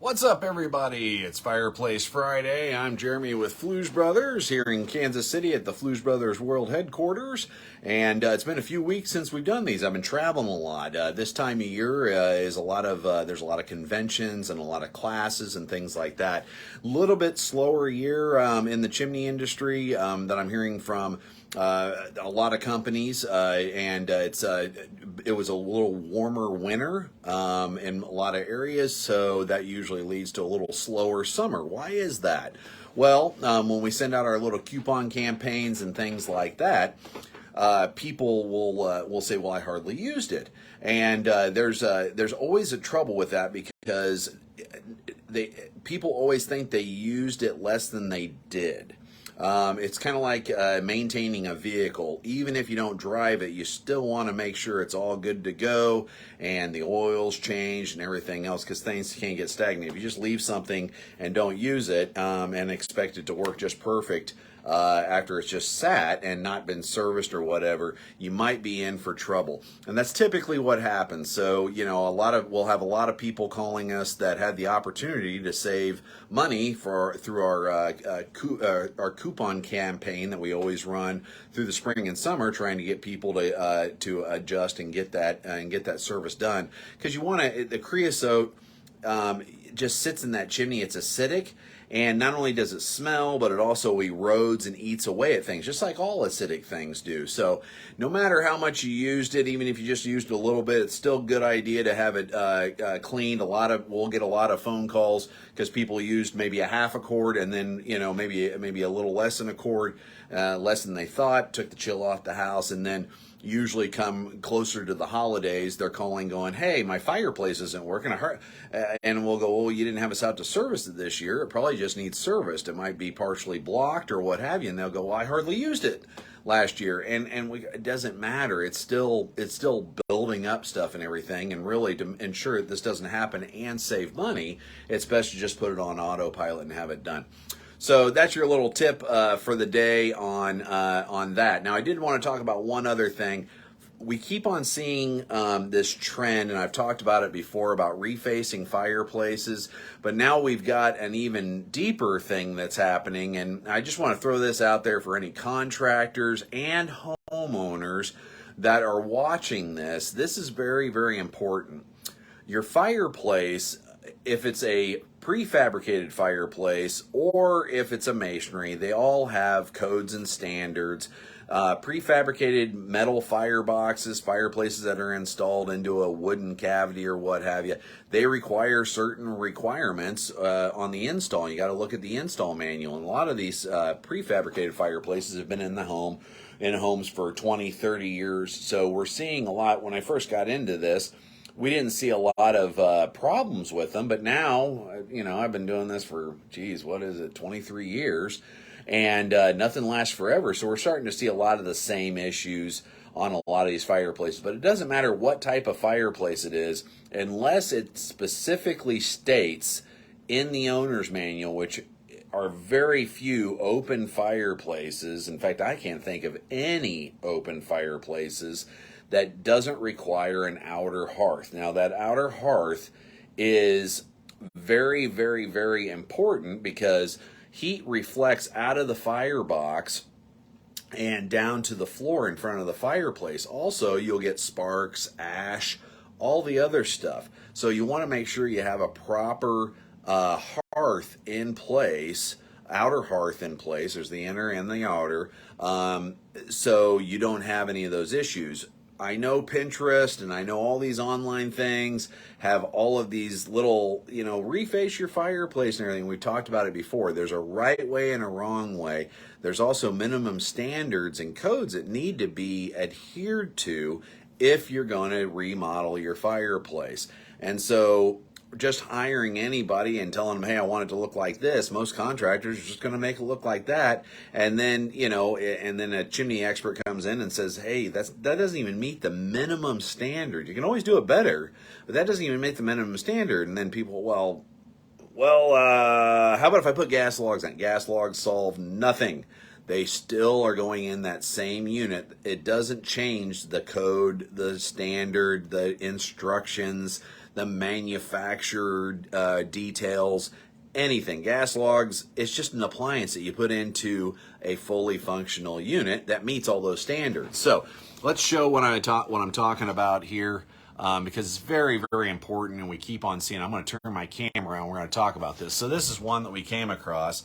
What's up, everybody? It's Fireplace Friday. I'm Jeremy with Flues Brothers here in Kansas City at the Flues Brothers World Headquarters. And it's been a few weeks since we've done these. I've been traveling a lot. This time of year is there's a lot of conventions and a lot of classes and things like that. A little bit slower year in the chimney industry that I'm hearing from a lot of companies, and it was a little warmer winter in a lot of areas, so that usually leads to a little slower summer. Why is that? Well, when we send out our little coupon campaigns and things like that, people will say, "Well, I hardly used it," and there's always a trouble with that because people always think they used it less than they did. It's kind of like maintaining a vehicle. Even if you don't drive it, you still want to make sure it's all good to go and the oil's changed and everything else, because things can't get stagnant. If you just leave something and don't use it and expect it to work just perfect after it's just sat and not been serviced or whatever, you might be in for trouble. And that's typically what happens. So, we'll have a lot of people calling us that had the opportunity to save money through our coupon campaign that we always run through the spring and summer, trying to get people to adjust and get that service done. Because the creosote just sits in that chimney. It's acidic. And not only does it smell, but it also erodes and eats away at things, just like all acidic things do. So no matter how much you used it, even if you just used it a little bit, it's still a good idea to have it cleaned. We'll get a lot of phone calls because people used maybe a half a cord and then, maybe a little less than a cord, less than they thought, took the chill off the house, and then usually come closer to the holidays, they're calling going, "Hey, my fireplace isn't working." And we'll go, "Well, you didn't have us out to service it this year. It probably just needs serviced. It might be partially blocked or what have you." And they'll go, "Well, I hardly used it last year." And it doesn't matter. It's still building up stuff and everything. And really, to ensure that this doesn't happen and save money, it's best to just put it on autopilot and have it done. So that's your little tip for the day on that. Now, I did want to talk about one other thing. We keep on seeing this trend, and I've talked about it before, about refacing fireplaces, but now we've got an even deeper thing that's happening, and I just want to throw this out there for any contractors and homeowners that are watching this. This is very, very important. Your fireplace, if it's a prefabricated fireplace or if it's a masonry, they all have codes and standards. Prefabricated metal fireboxes, fireplaces that are installed into a wooden cavity or what have you, they require certain requirements on the install. You got to look at the install manual. And a lot of these prefabricated fireplaces have been in homes for 20, 30 years. So we're seeing a lot. When I first got into this, we didn't see a lot of problems with them, but now, I've been doing this for, 23 years, and nothing lasts forever. So we're starting to see a lot of the same issues on a lot of these fireplaces. But it doesn't matter what type of fireplace it is, unless it specifically states in the owner's manual, which are very few open fireplaces. In fact, I can't think of any open fireplaces that doesn't require an outer hearth. Now, that outer hearth is very, very, very important because heat reflects out of the firebox and down to the floor in front of the fireplace. Also, you'll get sparks, ash, all the other stuff. So you want to make sure you have a proper hearth in place, outer hearth in place. There's the inner and the outer, so you don't have any of those issues. I know Pinterest and I know all these online things have all of these little, reface your fireplace and everything. We've talked about it before. There's a right way and a wrong way. There's also minimum standards and codes that need to be adhered to if you're going to remodel your fireplace. And so just hiring anybody and telling them, "Hey, I want it to look like this," most contractors are just going to make it look like that. And then, and then a chimney expert comes in and says, "Hey, that doesn't even meet the minimum standard. You can always do it better, but that doesn't even meet the minimum standard." And then people, how about if I put gas logs on? Gas logs solve nothing. They still are going in that same unit. It doesn't change the code, the standard, the instructions. the manufactured details, anything. Gas logs, it's just an appliance that you put into a fully functional unit that meets all those standards. So let's show what I'm talking about here. Because it's very, very important, and we keep on seeing. I'm going to turn my camera on. We're going to talk about this. So this is one that we came across,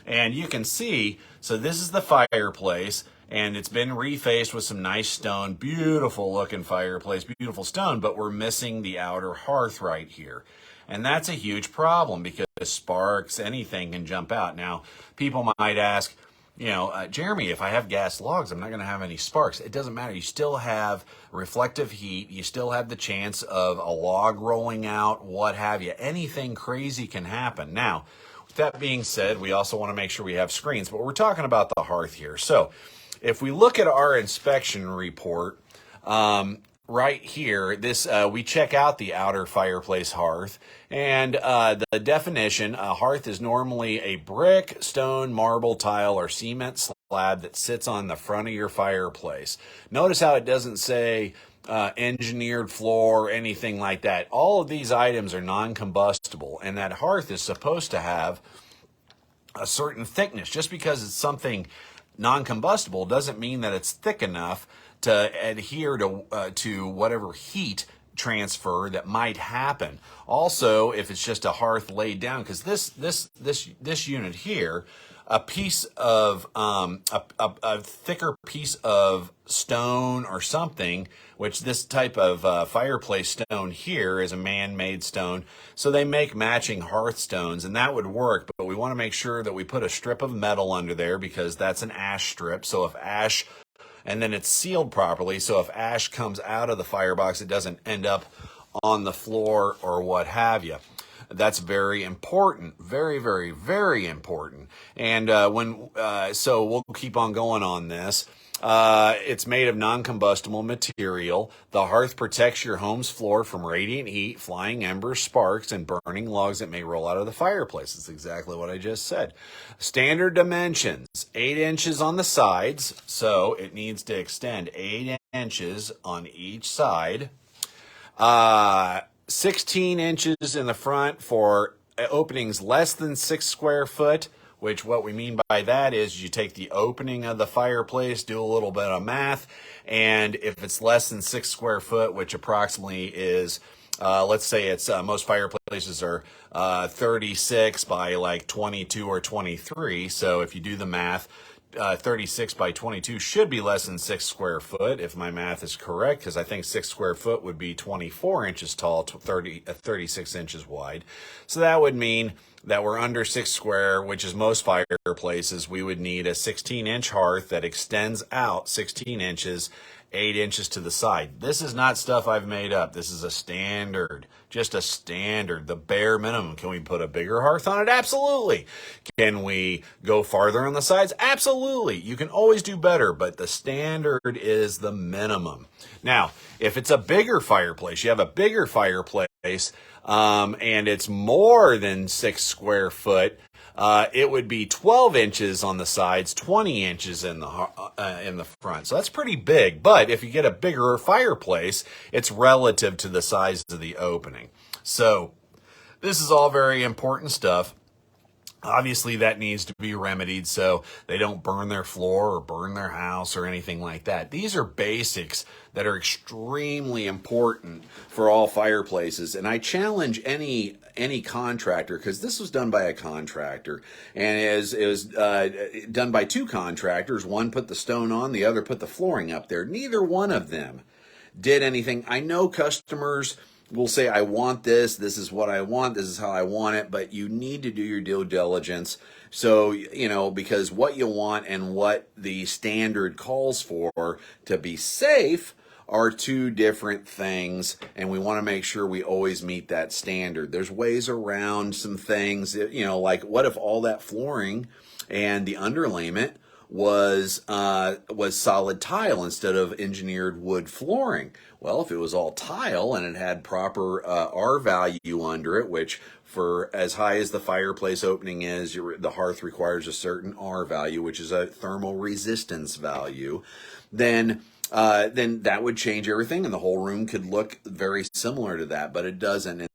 and you can see, so this is the fireplace, and it's been refaced with some nice stone, beautiful looking fireplace, beautiful stone, but we're missing the outer hearth right here. And that's a huge problem because sparks, anything can jump out. Now, people might ask, Jeremy, if I have gas logs, I'm not going to have any sparks. It doesn't matter. You still have reflective heat. You still have the chance of a log rolling out, what have you. Anything crazy can happen. Now, with that being said, we also want to make sure we have screens, but we're talking about the hearth here. So if we look at our inspection report, right here, this we check out the outer fireplace hearth, and the definition: a hearth is normally a brick, stone, marble, tile, or cement slab that sits on the front of your fireplace. Notice how it doesn't say engineered floor or anything like that. All of these items are non-combustible, and that hearth is supposed to have a certain thickness. Just because it's something non-combustible doesn't mean that it's thick enough to adhere to whatever heat transfer that might happen. Also, if it's just a hearth laid down, because this unit here, a piece of a thicker piece of stone or something, which this type of fireplace stone here is a man-made stone, so they make matching hearth stones, and that would work. But we want to make sure that we put a strip of metal under there, because that's an ash strip. So if ash, and then it's sealed properly, so if ash comes out of the firebox, it doesn't end up on the floor or what have you. That's very important, very, very, very important. And so we'll keep on going on this. It's made of non-combustible material. The hearth protects your home's floor from radiant heat, flying embers, sparks, and burning logs that may roll out of the fireplace. That's exactly what I just said. Standard dimensions: 8 inches on the sides, so it needs to extend 8 inches on each side. 16 inches in the front for openings less than 6 square foot, which what we mean by that is you take the opening of the fireplace, do a little bit of math, and if it's less than 6 square foot, which approximately is, let's say it's, most fireplaces are 36 by like 22 or 23, so if you do the math, 36 by 22 should be less than 6 square foot, if my math is correct, because I think 6 square foot would be 24 inches tall, 36 inches wide. So that would mean that we're under 6 square, which is most fireplaces. We would need a 16-inch hearth that extends out 16 inches, 8 inches to the side. This is not stuff I've made up. This is a standard, just a standard, the bare minimum. Can we put a bigger hearth on it? Absolutely. Can we go farther on the sides? Absolutely. You can always do better, but the standard is the minimum. Now, if it's a bigger fireplace, you have a bigger fireplace, and it's more than 6 square foot, it would be 12 inches on the sides, 20 inches in the front. So that's pretty big. But if you get a bigger fireplace, it's relative to the size of the opening. So this is all very important stuff. Obviously, that needs to be remedied so they don't burn their floor or burn their house or anything like that. These are basics that are extremely important for all fireplaces. And I challenge any contractor, because this was done by a contractor, and it was done by 2 contractors. One put the stone on, the other put the flooring up there. Neither one of them did anything. I know customers will say, I want this is what I want, this is how I want it, but you need to do your due diligence. So, because what you want and what the standard calls for to be safe are 2 different things, and we want to make sure we always meet that standard. There's ways around some things, like what if all that flooring and the underlayment was solid tile instead of engineered wood flooring? Well, if it was all tile and it had proper R value under it, which for as high as the fireplace opening is, the hearth requires a certain R value, which is a thermal resistance value, then then that would change everything, and the whole room could look very similar to that, but it doesn't.